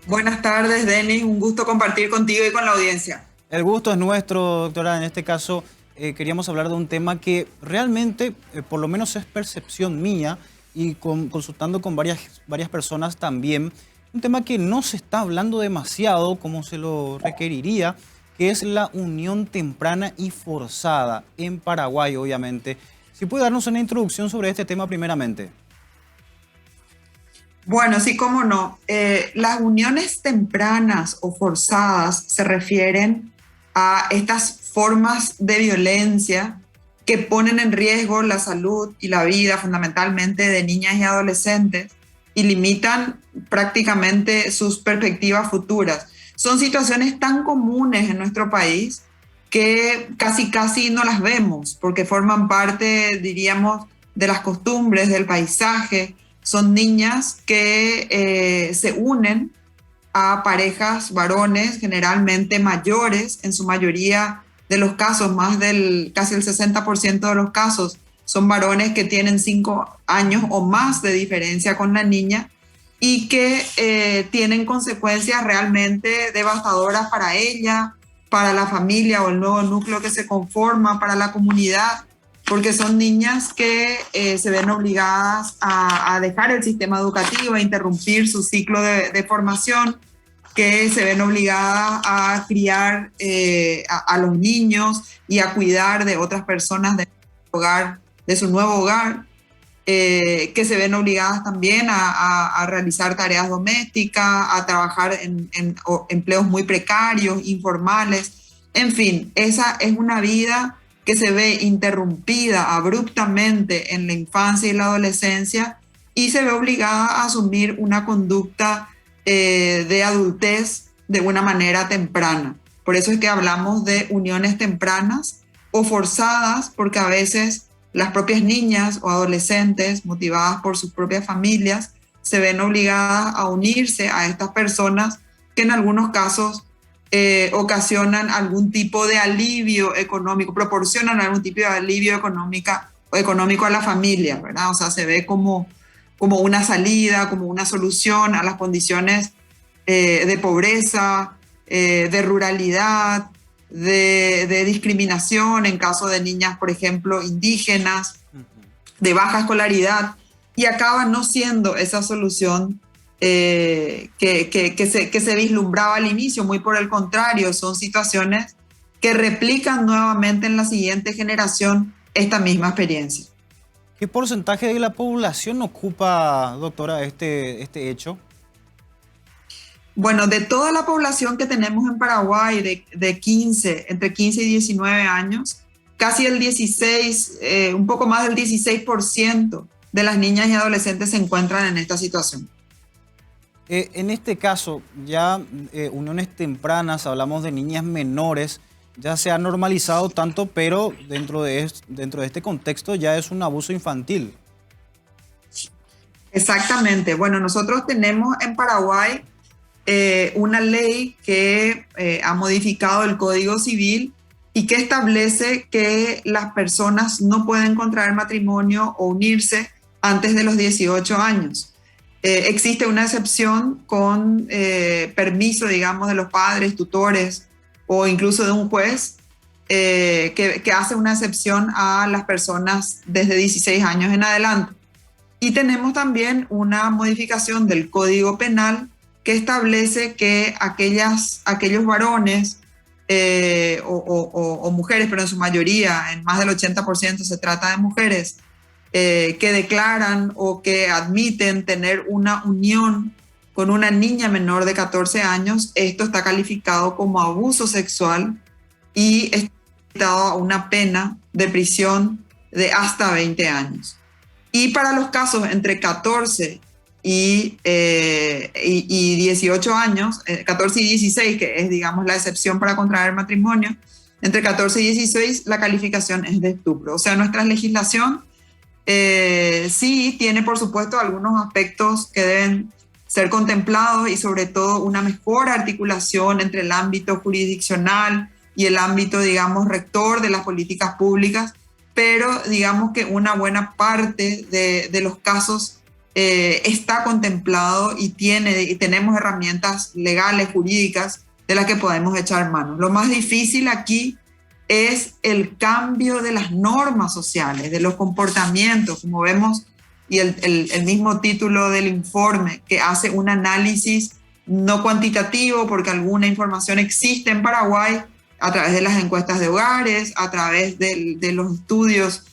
Buenas tardes, Denis. Un gusto compartir contigo y con la audiencia. El gusto es nuestro, doctora. En este caso, queríamos hablar de un tema que realmente, por lo menos es percepción mía, y consultando con varias personas también, un tema que no se está hablando demasiado como se lo requeriría, que es la unión temprana y forzada en Paraguay, obviamente. Si puede darnos una introducción sobre este tema primeramente. Bueno, sí, cómo no. Las uniones tempranas o forzadas se refieren a estas formas de violencia que ponen en riesgo la salud y la vida fundamentalmente de niñas y adolescentes y limitan prácticamente sus perspectivas futuras. Son situaciones tan comunes en nuestro país que casi no las vemos porque forman parte, diríamos, de las costumbres, del paisaje. Son niñas que se unen a parejas varones, generalmente mayores, en su mayoría de los casos, más del casi el 60% de los casos, son varones que tienen 5 años o más de diferencia con la niña y que tienen consecuencias realmente devastadoras para ella, para la familia o el nuevo núcleo que se conforma, para la comunidad, porque son niñas que se ven obligadas a dejar el sistema educativo, a interrumpir su ciclo de formación, que se ven obligadas a criar a los niños y a cuidar de otras personas de hogar, de su nuevo hogar, que se ven obligadas también a realizar tareas domésticas, a trabajar en empleos muy precarios, informales. En fin, esa es una vida que se ve interrumpida abruptamente en la infancia y la adolescencia y se ve obligada a asumir una conducta de adultez de una manera temprana. Por eso es que hablamos de uniones tempranas o forzadas, porque a veces las propias niñas o adolescentes, motivadas por sus propias familias, se ven obligadas a unirse a estas personas que en algunos casos ocasionan algún tipo de alivio económico, proporcionan algún tipo de alivio económico a la familia, ¿verdad? O sea, se ve como una salida, como una solución a las condiciones de pobreza, de ruralidad, de discriminación en caso de niñas, por ejemplo, indígenas, de baja escolaridad, y acaba no siendo esa solución que se vislumbraba al inicio. Muy por el contrario, son situaciones que replican nuevamente en la siguiente generación esta misma experiencia. ¿Qué porcentaje de la población ocupa, doctora, este hecho? Bueno, de toda la población que tenemos en Paraguay, de 15, entre 15 y 19 años, casi el 16, un poco más del 16% de las niñas y adolescentes se encuentran en esta situación. En este caso, ya uniones tempranas, hablamos de niñas menores, ya se ha normalizado tanto, pero dentro de este contexto ya es un abuso infantil. Exactamente. Bueno, nosotros tenemos en Paraguay una ley que ha modificado el Código Civil y que establece que las personas no pueden contraer matrimonio o unirse antes de los 18 años. Existe una excepción con permiso, digamos, de los padres, tutores o incluso de un juez que hace una excepción a las personas desde 16 años en adelante. Y tenemos también una modificación del Código Penal que establece que aquellos varones o mujeres, pero en su mayoría, en más del 80% se trata de mujeres, que declaran o que admiten tener una unión con una niña menor de 14 años, esto está calificado como abuso sexual y está dado a una pena de prisión de hasta 20 años. Y para los casos entre 14 y 18 años, 14 y 16, que es, digamos, la excepción para contraer matrimonio, entre 14 y 16 la calificación es de estupro. O sea, nuestra legislación sí tiene, por supuesto, algunos aspectos que deben ser contemplados y sobre todo una mejor articulación entre el ámbito jurisdiccional y el ámbito, digamos, rector de las políticas públicas, pero digamos que una buena parte de los casos está contemplado y tenemos herramientas legales, jurídicas, de las que podemos echar mano. Lo más difícil aquí es el cambio de las normas sociales, de los comportamientos, como vemos, y el mismo título del informe, que hace un análisis no cuantitativo, porque alguna información existe en Paraguay a través de las encuestas de hogares, a través de los estudios,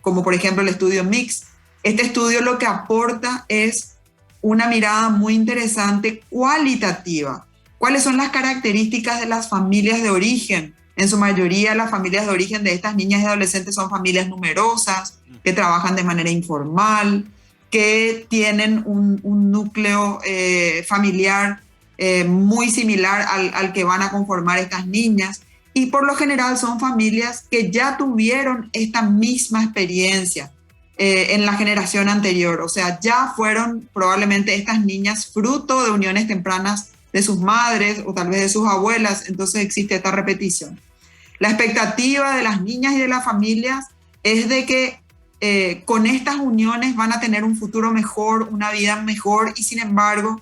como por ejemplo el estudio Mix. Este estudio lo que aporta es una mirada muy interesante cualitativa. ¿Cuáles son las características de las familias de origen? En su mayoría, las familias de origen de estas niñas y adolescentes son familias numerosas, que trabajan de manera informal, que tienen un núcleo familiar muy similar al que van a conformar estas niñas. Y por lo general son familias que ya tuvieron esta misma experiencia en la generación anterior. O sea, ya fueron probablemente estas niñas fruto de uniones tempranas de sus madres o tal vez de sus abuelas. Entonces existe esta repetición. La expectativa de las niñas y de las familias es de que con estas uniones van a tener un futuro mejor, una vida mejor, y sin embargo,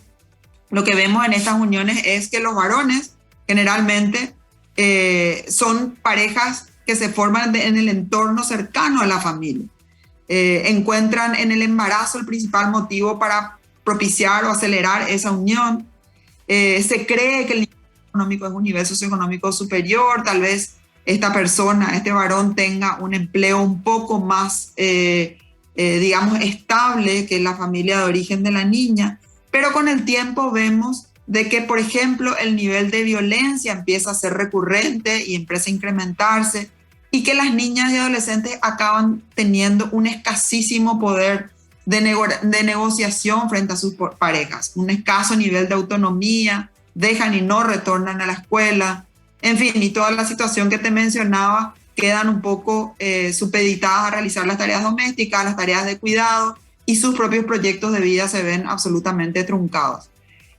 lo que vemos en estas uniones es que los varones generalmente son parejas que se forman en el entorno cercano a la familia. Encuentran en el embarazo el principal motivo para propiciar o acelerar esa unión. Se cree que el nivel económico es un nivel socioeconómico superior, tal vez esta persona, este varón, tenga un empleo un poco más, digamos, estable que la familia de origen de la niña, pero con el tiempo vemos de que, por ejemplo, el nivel de violencia empieza a ser recurrente y empieza a incrementarse, y que las niñas y adolescentes acaban teniendo un escasísimo poder de negociación frente a sus parejas, un escaso nivel de autonomía, dejan y no retornan a la escuela, en fin, y toda la situación que te mencionaba, quedan un poco supeditadas a realizar las tareas domésticas, las tareas de cuidado, y sus propios proyectos de vida se ven absolutamente truncados.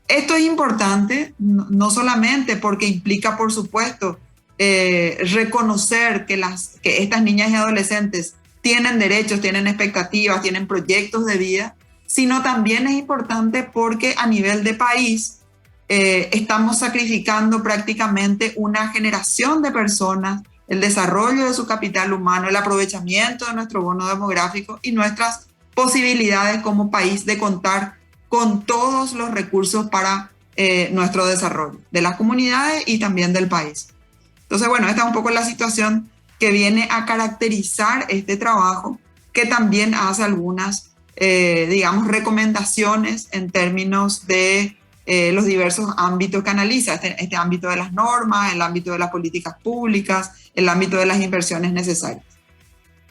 Esto es importante, no solamente porque implica, por supuesto, reconocer que estas niñas y adolescentes tienen derechos, tienen expectativas, tienen proyectos de vida, sino también es importante porque a nivel de país estamos sacrificando prácticamente una generación de personas, el desarrollo de su capital humano, el aprovechamiento de nuestro bono demográfico y nuestras posibilidades como país de contar con todos los recursos para nuestro desarrollo, de las comunidades y también del país. Entonces, bueno, esta es un poco la situación que viene a caracterizar este trabajo, que también hace algunas, digamos, recomendaciones en términos de los diversos ámbitos que analiza, este ámbito de las normas, el ámbito de las políticas públicas, el ámbito de las inversiones necesarias.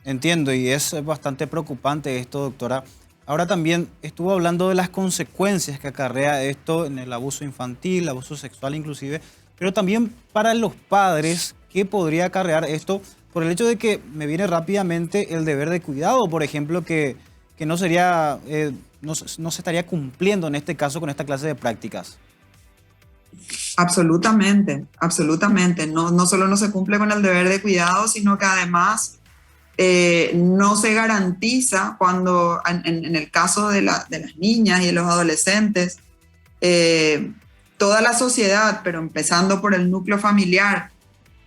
Entiendo, y es bastante preocupante esto, doctora. Ahora también estuvo hablando de las consecuencias que acarrea esto en el abuso infantil, abuso sexual inclusive, pero también para los padres, ¿qué podría acarrear esto? Por el hecho de que me viene rápidamente el deber de cuidado, por ejemplo, que no sería, no se estaría cumpliendo en este caso con esta clase de prácticas. Absolutamente, absolutamente. No solo no se cumple con el deber de cuidado, sino que además no se garantiza cuando, en el caso de las niñas y de los adolescentes, toda la sociedad, pero empezando por el núcleo familiar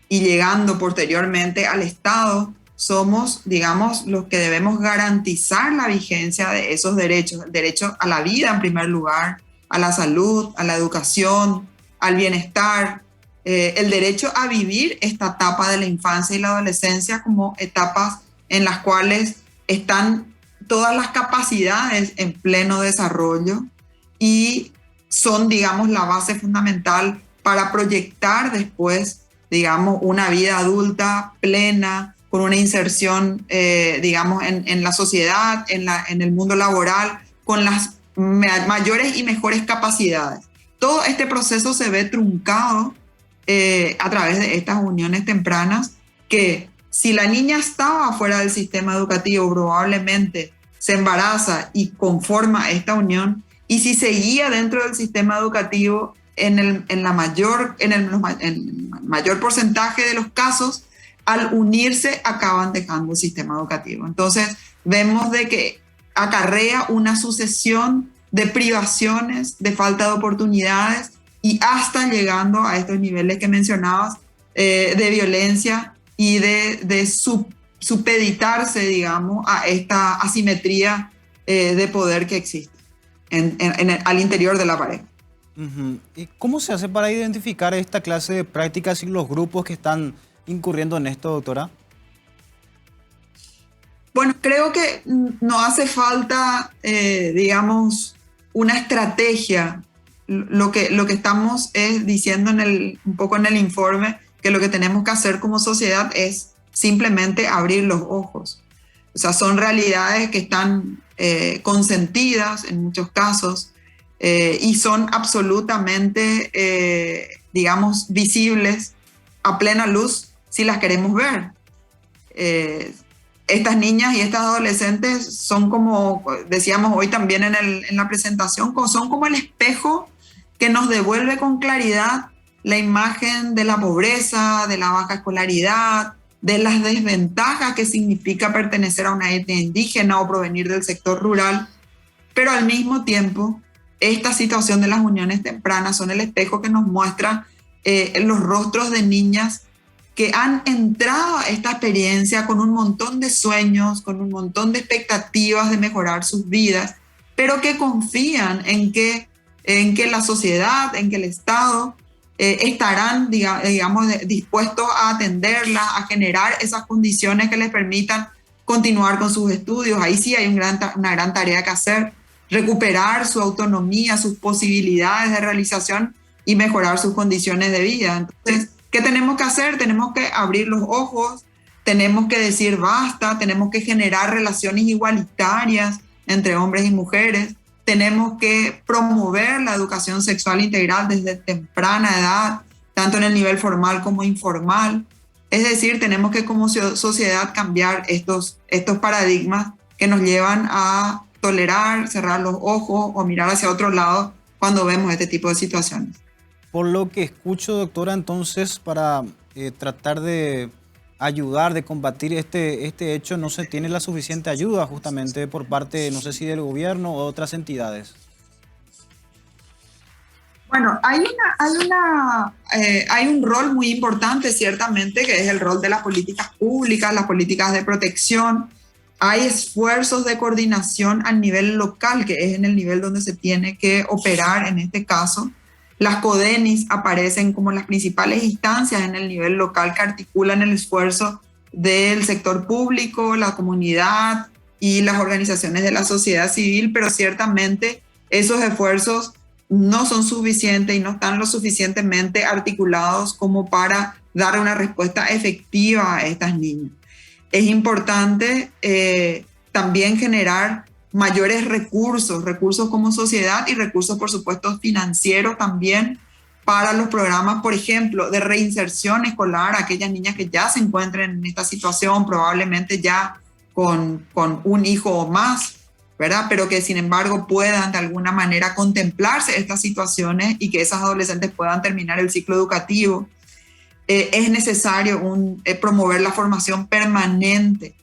y llegando posteriormente al Estado, somos, digamos, los que debemos garantizar la vigencia de esos derechos, el derecho a la vida en primer lugar, a la salud, a la educación, al bienestar, el derecho a vivir esta etapa de la infancia y la adolescencia como etapas en las cuales están todas las capacidades en pleno desarrollo y son, digamos, la base fundamental para proyectar después, digamos, una vida adulta plena, con una inserción, digamos, en la sociedad, en el mundo laboral, con las mayores y mejores capacidades. Todo este proceso se ve truncado a través de estas uniones tempranas que, si la niña estaba fuera del sistema educativo, probablemente se embaraza y conforma esta unión, y si seguía dentro del sistema educativo, en el mayor porcentaje de los casos, al unirse acaban dejando el sistema educativo. Entonces vemos de que acarrea una sucesión de privaciones, de falta de oportunidades y hasta llegando a estos niveles que mencionabas de violencia y de supeditarse, digamos, a esta asimetría de poder que existe al interior de la pareja. Uh-huh. ¿Y cómo se hace para identificar esta clase de prácticas y los grupos que están incurriendo en esto, doctora? Bueno, creo que no hace falta, digamos, una estrategia. Lo que estamos diciendo un poco en el informe, que lo que tenemos que hacer como sociedad es simplemente abrir los ojos. O sea, son realidades que están consentidas en muchos casos y son absolutamente, digamos, visibles a plena luz si las queremos ver. Estas niñas y estas adolescentes son como, decíamos hoy también en la presentación, son como el espejo que nos devuelve con claridad la imagen de la pobreza, de la baja escolaridad, de las desventajas que significa pertenecer a una etnia indígena o provenir del sector rural, pero al mismo tiempo esta situación de las uniones tempranas son el espejo que nos muestra los rostros de niñas que han entrado a esta experiencia con un montón de sueños, con un montón de expectativas de mejorar sus vidas, pero que confían en que la sociedad, en que el Estado estarán, digamos, dispuestos a atenderlas, a generar esas condiciones que les permitan continuar con sus estudios. Ahí sí hay una gran tarea que hacer, recuperar su autonomía, sus posibilidades de realización y mejorar sus condiciones de vida. Entonces, ¿qué tenemos que hacer? Tenemos que abrir los ojos, tenemos que decir basta, tenemos que generar relaciones igualitarias entre hombres y mujeres, tenemos que promover la educación sexual integral desde temprana edad, tanto en el nivel formal como informal. Es decir, tenemos que como sociedad cambiar estos paradigmas que nos llevan a tolerar, cerrar los ojos o mirar hacia otro lado cuando vemos este tipo de situaciones. Por lo que escucho, doctora, entonces, para tratar de ayudar, de combatir este hecho, no se tiene la suficiente ayuda justamente por parte, no sé si del gobierno o de otras entidades. Bueno, hay un rol muy importante, ciertamente, que es el rol de las políticas públicas, las políticas de protección. Hay esfuerzos de coordinación a nivel local, que es en el nivel donde se tiene que operar en este caso. Las CODENIS aparecen como las principales instancias en el nivel local que articulan el esfuerzo del sector público, la comunidad y las organizaciones de la sociedad civil, pero ciertamente esos esfuerzos no son suficientes y no están lo suficientemente articulados como para dar una respuesta efectiva a estas niñas. Es importante también generar mayores recursos como sociedad y recursos, por supuesto, financieros también para los programas, por ejemplo, de reinserción escolar a aquellas niñas que ya se encuentren en esta situación, probablemente ya con un hijo o más, ¿verdad? Pero que sin embargo puedan de alguna manera contemplarse estas situaciones y que esas adolescentes puedan terminar el ciclo educativo. Es necesario promover la formación permanente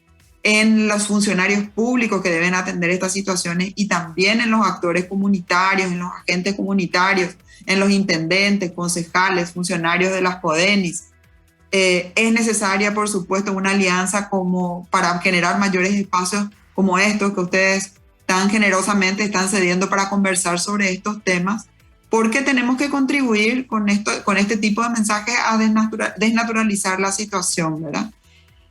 en los funcionarios públicos que deben atender estas situaciones y también en los actores comunitarios, en los agentes comunitarios, en los intendentes, concejales, funcionarios de las CODENIS. Es necesaria, por supuesto, una alianza para generar mayores espacios como estos que ustedes tan generosamente están cediendo para conversar sobre estos temas, porque tenemos que contribuir con este tipo de mensajes a desnaturalizar la situación, ¿verdad?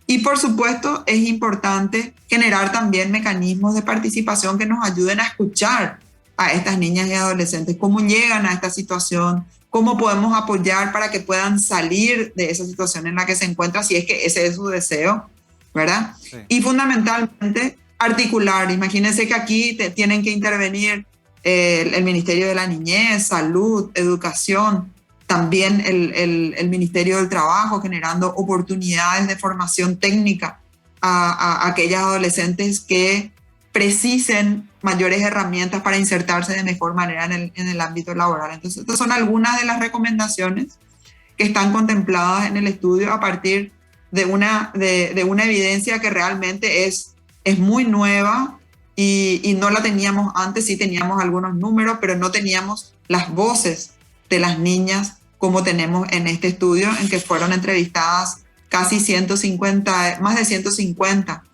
Y por supuesto es importante generar también mecanismos de participación que nos ayuden a escuchar a estas niñas y adolescentes, cómo llegan a esta situación, cómo podemos apoyar para que puedan salir de esa situación en la que se encuentra, si es que ese es su deseo, ¿verdad? Sí. Y fundamentalmente articular. Imagínense que aquí tienen que intervenir el Ministerio de la Niñez, Salud, Educación, también el Ministerio del Trabajo, generando oportunidades de formación técnica a aquellas adolescentes que precisen mayores herramientas para insertarse de mejor manera en el ámbito laboral. Entonces, estas son algunas de las recomendaciones que están contempladas en el estudio a partir de una evidencia que realmente es muy nueva y no la teníamos antes, sí teníamos algunos números, pero no teníamos las voces de las niñas como tenemos en este estudio, en que fueron entrevistadas casi 150, más de 150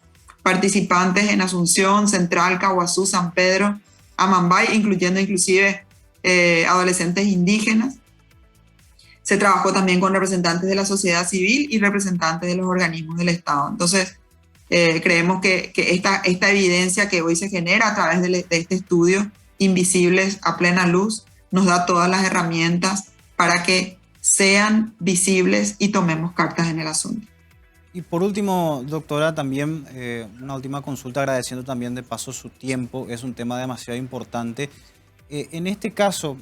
participantes en Asunción, Central, Caguazú, San Pedro, Amambay, incluyendo inclusive adolescentes indígenas. Se trabajó también con representantes de la sociedad civil y representantes de los organismos del Estado. Entonces, creemos que esta evidencia que hoy se genera a través de este estudio, Invisibles a Plena Luz, nos da todas las herramientas para que sean visibles y tomemos cartas en el asunto. Y por último, doctora, también una última consulta, agradeciendo también de paso su tiempo, es un tema demasiado importante. En este caso,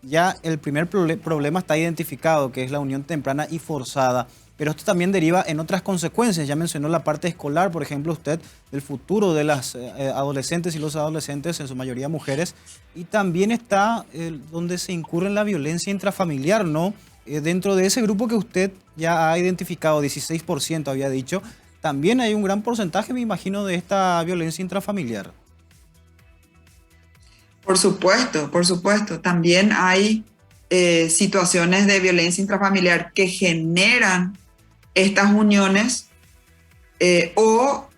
ya el primer problema está identificado, que es la unión temprana y forzada, pero esto también deriva en otras consecuencias. Ya mencionó la parte escolar, por ejemplo, usted, del futuro de las adolescentes y los adolescentes, en su mayoría mujeres, y también está donde se incurre en la violencia intrafamiliar, ¿no? Dentro de ese grupo que usted ya ha identificado, 16% había dicho, también hay un gran porcentaje, me imagino, de esta violencia intrafamiliar. Por supuesto, por supuesto. También hay situaciones de violencia intrafamiliar que generan estas uniones o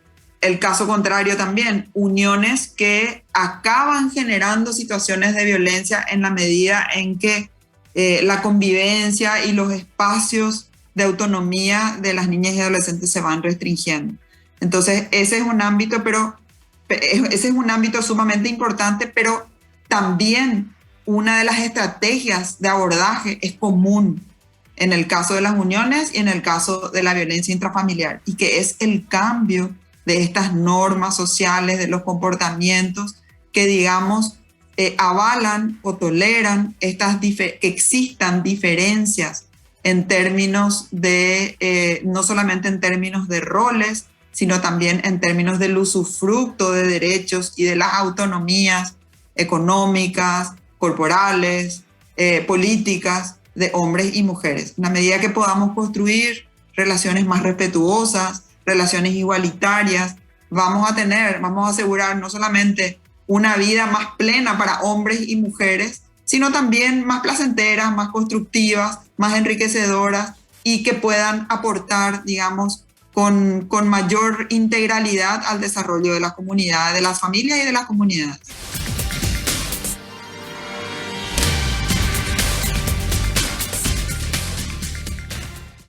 el caso contrario también, uniones que acaban generando situaciones de violencia en la medida en que la convivencia y los espacios de autonomía de las niñas y adolescentes se van restringiendo. Entonces, ese es un ámbito, ese es un ámbito sumamente importante, pero también una de las estrategias de abordaje es común en el caso de las uniones y en el caso de la violencia intrafamiliar, y que es el cambio de estas normas sociales, de los comportamientos que, digamos, avalan o toleran que existan diferencias en términos de, no solamente en términos de roles, sino también en términos del usufructo de derechos y de las autonomías económicas, corporales, políticas de hombres y mujeres. En la medida que podamos construir relaciones más respetuosas, relaciones igualitarias, vamos a asegurar no solamente una vida más plena para hombres y mujeres, sino también más placenteras, más constructivas, más enriquecedoras y que puedan aportar, digamos, con mayor integralidad al desarrollo de la comunidad, de las familias y de las comunidades.